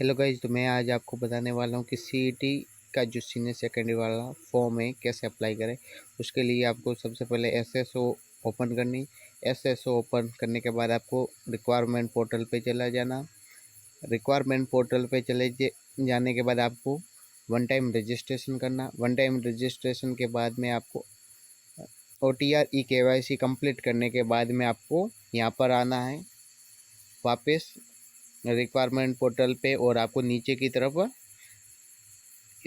Hello guys, तो मैं आज आपको बताने वाला हूँ कि सीईटी का जो सीनियर सेकेंडरी वाला फॉर्म है कैसे अप्लाई करें। उसके लिए आपको सबसे पहले एसएसओ ओपन करनी। एसएसओ ओपन करने के बाद आपको रिक्वायरमेंट पोर्टल पे चला जाना। रिक्वायरमेंट पोर्टल पे चले जाने के बाद आपको वन टाइम रजिस्ट्रेशन करना। वन टाइम रजिस्ट्रेशन के बाद में आपको OTR KYC कंप्लीट करने के बाद में आपको यहाँ पर आना है वापस रिक्वायरमेंट पोर्टल पे, और आपको नीचे की तरफ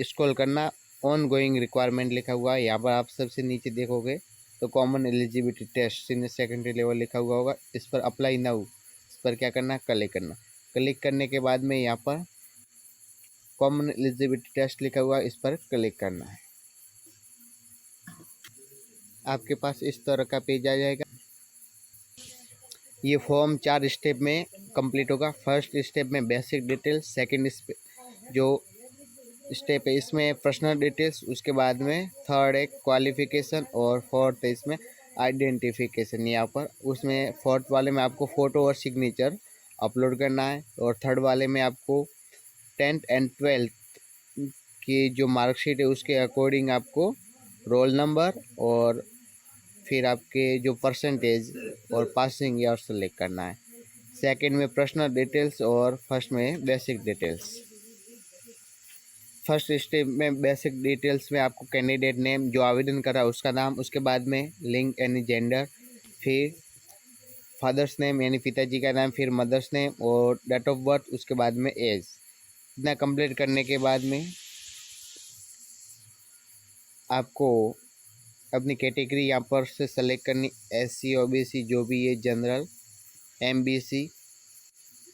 स्क्रॉल करना। ऑन गोइंग रिक्वायरमेंट लिखा हुआ है, यहाँ पर आप सबसे नीचे देखोगे तो common eligibility test senior secondary level लिखा हुआ होगा। इस पर अप्लाई नाउ, इस पर क्या करना, क्लिक करना। क्लिक करने के बाद में यहाँ पर कॉमन एलिजिबिलिटी टेस्ट लिखा हुआ है, इस पर क्लिक करना है। आपके पास इस तरह का पेज आ जाएगा। ये फॉर्म 4 स्टेप में कंप्लीट होगा। फर्स्ट स्टेप में बेसिक डिटेल्स, सेकंड जो स्टेप है इसमें पर्सनल डिटेल्स, उसके बाद में थर्ड है क्वालिफिकेशन, और फोर्थ है इसमें आइडेंटिफिकेशन। यहाँ पर उसमें फोर्थ वाले में आपको फ़ोटो और सिग्नेचर अपलोड करना है, और थर्ड वाले में आपको 10th एंड 12th की जो मार्कशीट है उसके अकॉर्डिंग आपको रोल नंबर और फिर आपके जो परसेंटेज और पासिंग ईयर सेलेक्ट करना है। सेकंड में पर्सनल डिटेल्स और फर्स्ट में बेसिक डिटेल्स। फर्स्ट स्टेप में बेसिक डिटेल्स में आपको कैंडिडेट नेम, जो आवेदन कर रहा है उसका नाम, उसके बाद में लिंग यानी जेंडर, फिर फादर्स नेम यानी पिताजी का नाम, फिर मदर्स नेम और डेट ऑफ बर्थ, उसके बाद में एज। इतना कंप्लीट करने के बाद में आपको अपनी कैटेगरी यहाँ पर से सेलेक्ट करनी, SC OBC जो भी है, जनरल, MBC।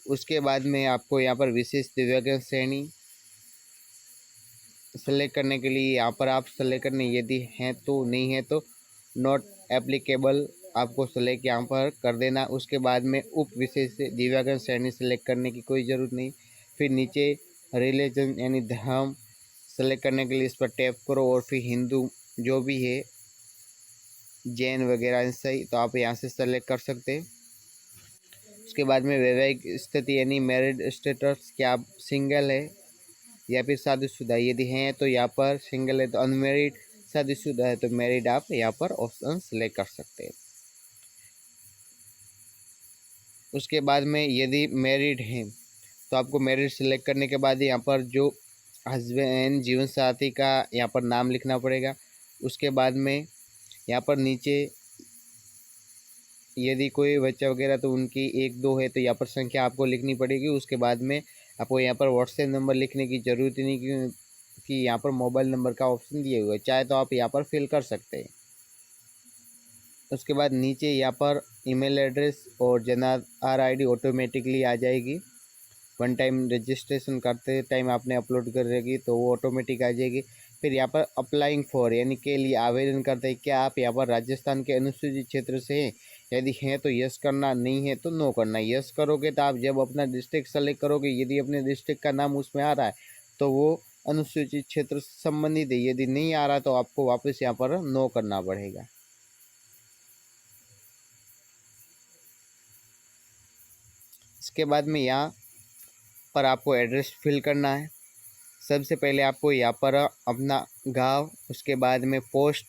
उसके बाद में आपको यहाँ पर विशेष दिव्यांग श्रेणी सेलेक्ट करने के लिए यहाँ पर आप सेलेक्ट करने, यदि हैं तो, नहीं है तो नॉट एप्लीकेबल आपको सेलेक्ट यहाँ पर कर देना। उसके बाद में उप विशेष दिव्यांग श्रेणी सेलेक्ट करने की कोई ज़रूरत नहीं। फिर नीचे रिलीजन यानी धर्म सेलेक्ट करने के लिए इस पर टैप करो, और फिर हिंदू जो भी है, जैन वगैरह सही, तो आप यहाँ से सेलेक्ट कर सकते हैं। उसके बाद में वैवाहिक स्थिति यानी मैरिड स्टेटस, क्या आप सिंगल है या फिर शादीशुदा, यदि हैं तो यहाँ पर सिंगल है तो अनमेरिड, शादीशुदा है तो मैरिड, आप यहाँ पर ऑप्शन सेलेक्ट कर सकते हैं। उसके बाद में यदि मैरिड हैं तो आपको मैरिड सेलेक्ट करने के बाद यहाँ पर जो हस्बैंड जीवन साथी का यहाँ पर नाम लिखना पड़ेगा। उसके बाद में यहाँ पर नीचे यदि कोई बच्चा वगैरह तो उनकी 1 2 है तो यहाँ पर संख्या आपको लिखनी पड़ेगी। उसके बाद में आपको यहाँ पर व्हाट्सएप नंबर लिखने की ज़रूरत नहीं, क्योंकि यहाँ पर मोबाइल नंबर का ऑप्शन दिए हुए है, चाहे तो आप यहाँ पर फिल कर सकते हैं। उसके बाद नीचे यहाँ पर ईमेल एड्रेस और जनआर ID ऑटोमेटिकली आ जाएगी। वन टाइम रजिस्ट्रेशन करते टाइम आपने अपलोड कर रहेगी तो वो ऑटोमेटिक आ जाएगी। फिर यहाँ पर अप्लाइंग फॉर यानी के लिए आवेदन करते हैं, क्या आप यहाँ पर राजस्थान के अनुसूचित क्षेत्र से हैं, यदि हैं तो यस करना, नहीं है तो नो करना। यस करोगे तो आप जब अपना डिस्ट्रिक्ट सेलेक्ट करोगे, यदि अपने डिस्ट्रिक्ट का नाम उसमें आ रहा है तो वो अनुसूचित क्षेत्र से संबंधित है, यदि नहीं आ रहा तो आपको वापस यहाँ पर नो करना पड़ेगा। इसके बाद में यहाँ पर आपको एड्रेस फिल करना है। सबसे पहले आपको यहाँ पर अपना गांव, उसके बाद में पोस्ट,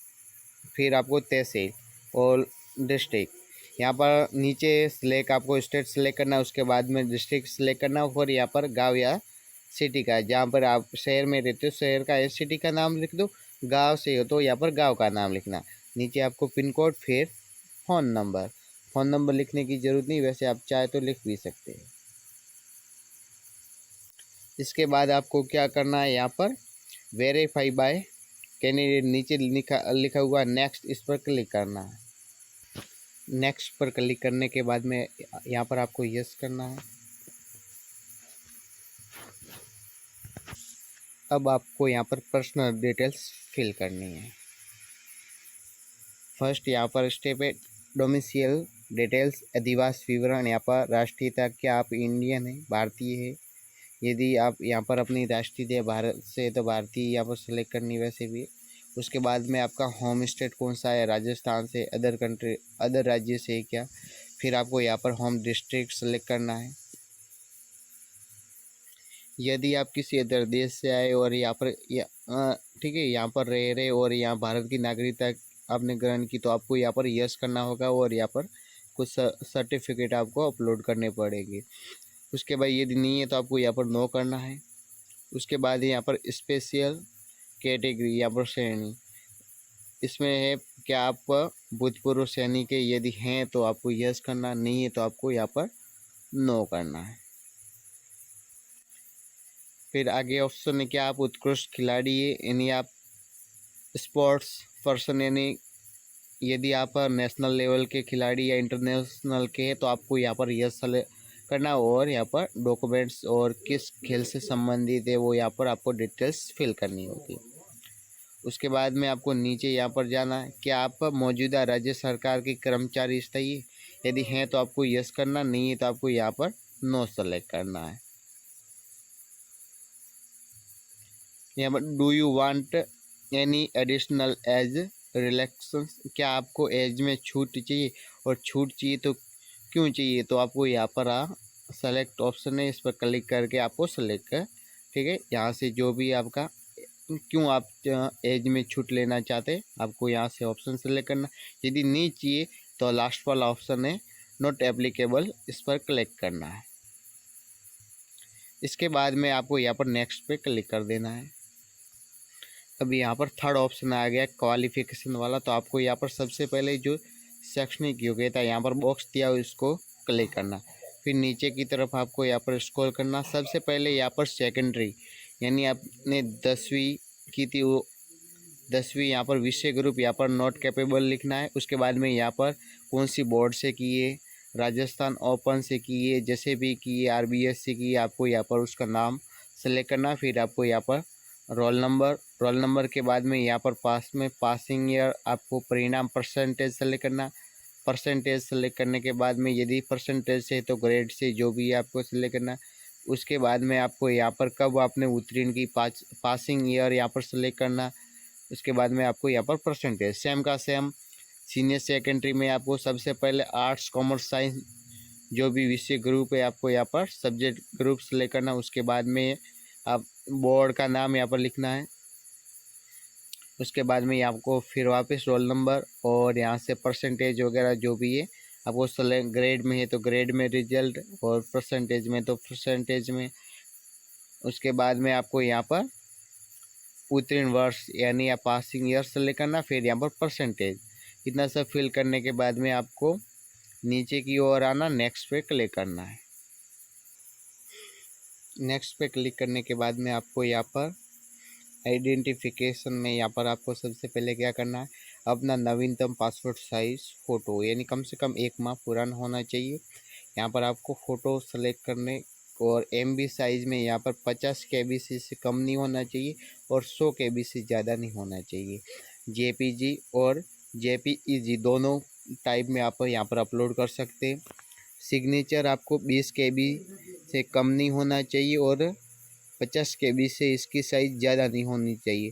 फिर आपको तहसील और डिस्ट्रिक्ट। यहाँ पर नीचे सिलेक्ट आपको स्टेट सेलेक्ट करना है, उसके बाद में डिस्ट्रिक्ट सेलेक्ट करना, और यहाँ पर गांव या सिटी का, जहाँ पर आप शहर में रहते हो शहर का या सिटी का नाम लिख दो। गांव से हो तो यहाँ पर गांव का नाम लिखना। नीचे आपको पिन कोड, फिर फ़ोन नंबर। फ़ोन नंबर लिखने की ज़रूरत नहीं, वैसे आप चाहे तो लिख भी सकते हैं। इसके बाद आपको क्या करना है, यहाँ पर वेरीफाई बाय कैंडिडेट नीचे लिखा हुआ नेक्स्ट, इस पर क्लिक करना है। नेक्स्ट पर क्लिक करने के बाद में यहाँ पर आपको यस करना है। अब आपको यहाँ पर पर्सनल डिटेल्स फिल करनी है। फर्स्ट यहाँ पर स्टेप है डोमिसाइल डिटेल्स, अधिवास विवरण। यहाँ पर राष्ट्रीयता, क्या आप इंडियन है, भारतीय है, यदि आप यहाँ पर अपनी राष्ट्रीय भारत से तो भारतीय यहाँ पर सेलेक्ट करनी वैसे भी। उसके बाद में आपका होम स्टेट कौन सा है, राजस्थान से, अदर कंट्री, अदर राज्य से है क्या। फिर आपको यहाँ पर होम डिस्ट्रिक्ट सेलेक्ट करना है। यदि आप किसी अदर देश से आए और यहाँ पर ठीक है, यहाँ पर रह रहे और यहाँ भारत की नागरिकता आपने ग्रहण की, तो आपको यहाँ पर यस करना होगा और यहाँ पर कुछ सर्टिफिकेट आपको अपलोड करने पड़ेंगे। उसके बाद यदि नहीं है तो आपको यहाँ पर नो करना है। उसके बाद यहाँ पर स्पेशल कैटेगरी, यहाँ पर श्रेणी, इसमें है कि आप भूतपूर्व सैनिक के, यदि हैं तो आपको यस करना, नहीं है तो आपको यहाँ पर नो करना है। फिर आगे ऑप्शन है कि आप उत्कृष्ट खिलाड़ी है, यानी आप स्पोर्ट्स पर्सन, यानी यदि आप नेशनल लेवल के खिलाड़ी या इंटरनेशनल के हैं तो आपको यहाँ पर यस करना और यहाँ पर डॉक्यूमेंट्स और किस खेल से संबंधित है वो यहाँ पर आपको डिटेल्स फिल करनी होगी। उसके बाद में आपको नीचे यहाँ पर जाना है कि आप मौजूदा राज्य सरकार के कर्मचारी स्थायी, यदि हैं तो आपको यस करना, नहीं है तो आपको यहाँ पर नो सेलेक्ट करना है। यहाँ पर do you want any additional age relaxation, क्या आपको एज में छूट चाहिए, और छूट चाहिए तो क्यों चाहिए, तो आपको यहाँ पर सेलेक्ट ऑप्शन है, इस पर क्लिक करके आपको सेलेक्ट कर, ठीक है, यहाँ से जो भी आपका क्यों आप एज में छूट लेना चाहते आपको यहाँ से ऑप्शन सेलेक्ट करना। यदि नहीं चाहिए तो लास्ट वाला ऑप्शन है नॉट एप्लीकेबल, इस पर क्लिक करना है। इसके बाद में आपको यहाँ पर नेक्स्ट पे क्लिक कर देना है। अब यहाँ पर थर्ड ऑप्शन आ गया क्वालिफिकेशन वाला, तो आपको यहाँ पर सबसे पहले जो शैक्षणिक योग्यता यहाँ पर बॉक्स दिया हो इसको क्लिक करना। फिर नीचे की तरफ आपको यहाँ पर स्क्रॉल करना। सबसे पहले यहाँ पर सेकेंडरी, यानी आपने 10वीं की थी वो 10वीं, यहाँ पर विषय ग्रुप यहाँ पर नॉट कैपेबल लिखना है। उसके बाद में यहाँ पर कौन सी बोर्ड से किए, राजस्थान ओपन से किए, जैसे भी किए, RBS से किए, आपको यहाँ पर उसका नाम सेलेक्ट करना। फिर आपको यहाँ पर रोल नंबर के बाद में यहाँ पर पास में पासिंग ईयर, आपको परिणाम परसेंटेज सेलेक्ट करना। परसेंटेज सेलेक्ट करने के बाद में यदि परसेंटेज से तो ग्रेड से जो भी आपको सेलेक्ट करना। उसके बाद में आपको यहाँ पर कब आपने उत्तीर्ण की पासिंग ईयर यहाँ पर सेलेक्ट करना। उसके बाद में आपको यहाँ पर परसेंटेज सेम का सेम। सीनियर सेकेंडरी में आपको सबसे पहले आर्ट्स कॉमर्स साइंस जो भी विषय ग्रुप है आपको यहाँ पर सब्जेक्ट ग्रुप सेलेक्ट करना। उसके बाद में आप बोर्ड का नाम यहाँ पर लिखना है। उसके बाद में आपको फिर वापस रोल नंबर और यहाँ से परसेंटेज वगैरह जो भी है आपको सेलेक्ट, ग्रेड में है तो ग्रेड में रिजल्ट, और परसेंटेज में तो परसेंटेज में। उसके बाद में आपको यहाँ पर उत्तीर्ण वर्ष यानी या पासिंग ईयर सेलेक्ट करना। फिर यहाँ पर परसेंटेज, इतना सब फिल करने के बाद में आपको नीचे की ओर आना, नेक्स्ट पे क्लिक करना है। नेक्स्ट पे क्लिक करने के बाद में आपको यहाँ पर आइडेंटिफिकेशन में यहाँ पर आपको सबसे पहले क्या करना है, अपना नवीनतम पासपोर्ट साइज फ़ोटो, यानी कम से कम 1 माह पुराना होना चाहिए। यहाँ पर आपको फ़ोटो सेलेक्ट करने और MB साइज़ में यहाँ पर 50 KBC से कम नहीं होना चाहिए और 100 KB से ज़्यादा नहीं होना चाहिए। JPG और JPEG दोनों टाइप में आप यहाँ पर अपलोड कर सकते हैं। सिग्नेचर आपको 20 KB से कम नहीं होना चाहिए और 50 KB से इसकी साइज़ ज़्यादा नहीं होनी चाहिए।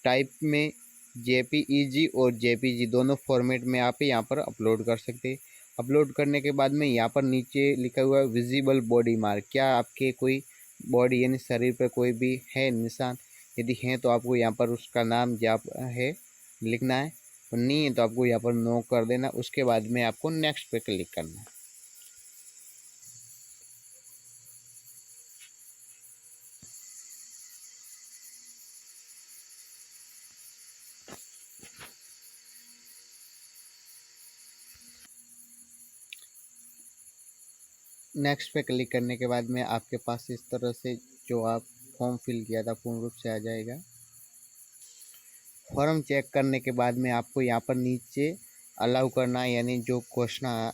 टाइप में JPEG और JPG दोनों फॉर्मेट में आप यहाँ पर अपलोड कर सकते हैं। अपलोड करने के बाद में यहाँ पर नीचे लिखा हुआ है विजिबल बॉडी मार्क, क्या आपके कोई बॉडी यानी शरीर पर कोई भी है निशान, यदि हैं तो आपको यहाँ पर उसका नाम जहाँ है लिखना है, और नहीं है तो आपको यहाँ पर नो कर देना। उसके बाद में आपको नेक्स्ट पे क्लिक करना है। नेक्स्ट पे क्लिक करने के बाद में आपके पास इस तरह से जो आप फॉर्म फिल किया था पूर्ण रूप से आ जाएगा। फॉर्म चेक करने के बाद में आपको यहाँ पर नीचे अलाउ करना है, यानी जो घोषणा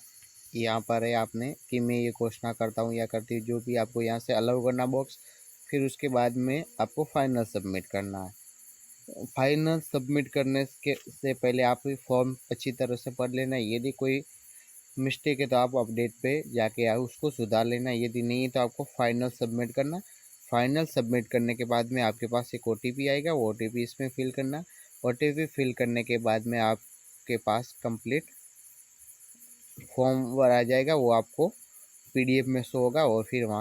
यहाँ पर है आपने कि मैं ये घोषणा करता हूँ या करती हूँ, जो भी आपको यहाँ से अलाउ करना बॉक्स। फिर उसके बाद में आपको फाइनल सबमिट करना है। फाइनल सबमिट करने के से पहले आप फॉर्म अच्छी तरह से पढ़ लेना। यदि कोई मिस्टेक है तो आप अपडेट पे जाके आओ उसको सुधार लेना। यदि नहीं है तो आपको फाइनल सबमिट करना। फाइनल सबमिट करने के बाद में आपके पास एक OTP आएगा, वो OTP इसमें फिल करना। OTP फिल करने के बाद में आपके पास कंप्लीट फॉर्म आ जाएगा, वो आपको PDF में शो होगा और फिर वहाँ